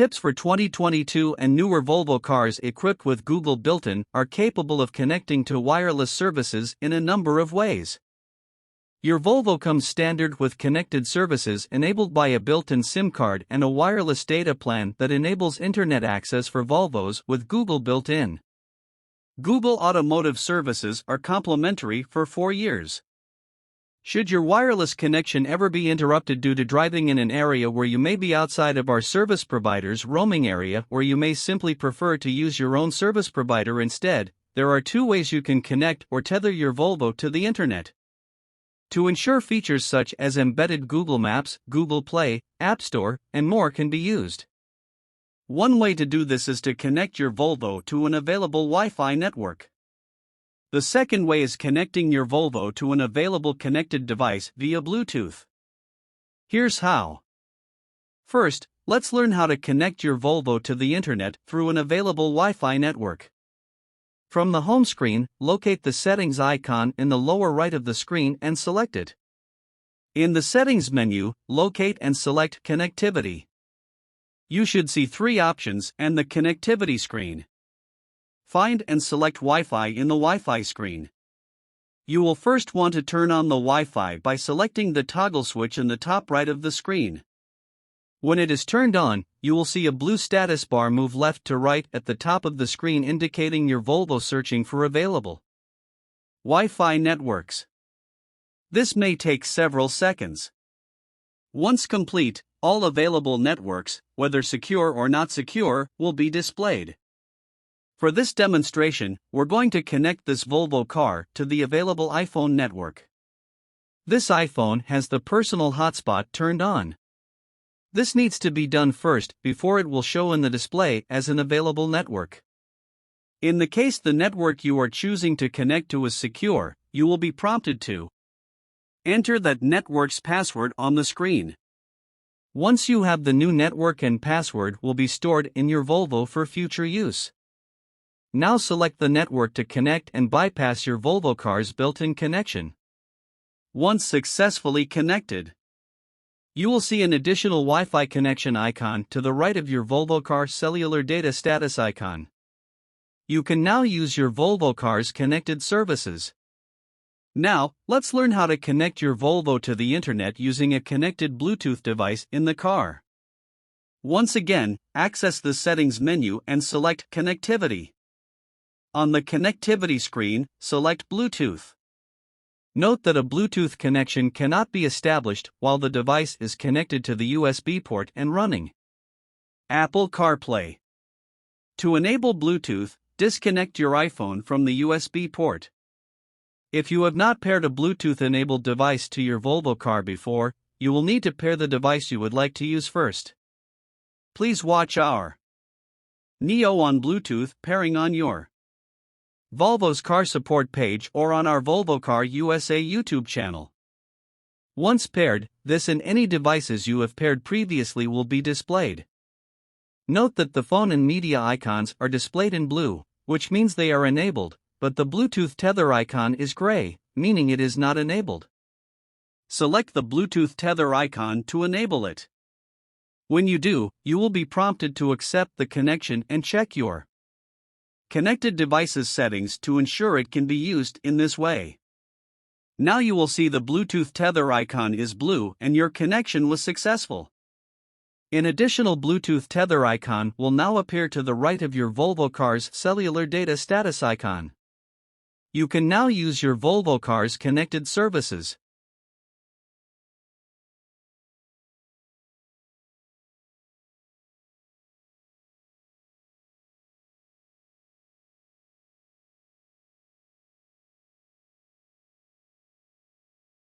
Tips for 2022 and newer Volvo cars equipped with Google built-in are capable of connecting to wireless services in a number of ways. Your Volvo comes standard with connected services enabled by a built-in SIM card and a wireless data plan that enables internet access for Volvos with Google built-in. Google Automotive services are complimentary for 4 years. Should your wireless connection ever be interrupted due to driving in an area where you may be outside of our service provider's roaming area, or you may simply prefer to use your own service provider instead, there are 2 ways you can connect or tether your Volvo to the internet. To ensure features such as embedded Google Maps, Google Play, App Store, and more can be used. One way to do this is to connect your Volvo to an available Wi-Fi network. The second way is connecting your Volvo to an available connected device via Bluetooth. Here's how. First, let's learn how to connect your Volvo to the internet through an available Wi-Fi network. From the home screen, locate the settings icon in the lower right of the screen and select it. In the settings menu, locate and select connectivity. You should see 3 options and the connectivity screen. Find and select Wi-Fi in the Wi-Fi screen. You will first want to turn on the Wi-Fi by selecting the toggle switch in the top right of the screen. When it is turned on, you will see a blue status bar move left to right at the top of the screen indicating your Volvo searching for available Wi-Fi networks. This may take several seconds. Once complete, all available networks, whether secure or not secure, will be displayed. For this demonstration, we're going to connect this Volvo car to the available iPhone network. This iPhone has the personal hotspot turned on. This needs to be done first before it will show in the display as an available network. In the case the network you are choosing to connect to is secure, you will be prompted to enter that network's password on the screen. Once you have the new network and password will be stored in your Volvo for future use. Now select the network to connect and bypass your Volvo car's built-in connection. Once successfully connected, you will see an additional Wi-Fi connection icon to the right of your Volvo car cellular data status icon. You can now use your Volvo car's connected services. Now, let's learn how to connect your Volvo to the internet using a connected Bluetooth device in the car. Once again, access the settings menu and select connectivity. On the connectivity screen, select Bluetooth. Note that a Bluetooth connection cannot be established while the device is connected to the USB port and running. Apple CarPlay. To enable Bluetooth, disconnect your iPhone from the USB port. If you have not paired a Bluetooth-enabled device to your Volvo car before, you will need to pair the device you would like to use first. Please watch our Neo on Bluetooth pairing on your Volvo's car support page or on our Volvo Car USA YouTube channel. Once paired, this and any devices you have paired previously will be displayed. Note that the phone and media icons are displayed in blue, which means they are enabled, but the Bluetooth tether icon is gray, meaning it is not enabled. Select the Bluetooth tether icon to enable it. When you do, you will be prompted to accept the connection and check your connected devices settings to ensure it can be used in this way. Now you will see the Bluetooth tether icon is blue and your connection was successful. An additional Bluetooth tether icon will now appear to the right of your Volvo car's cellular data status icon. You can now use your Volvo car's connected services.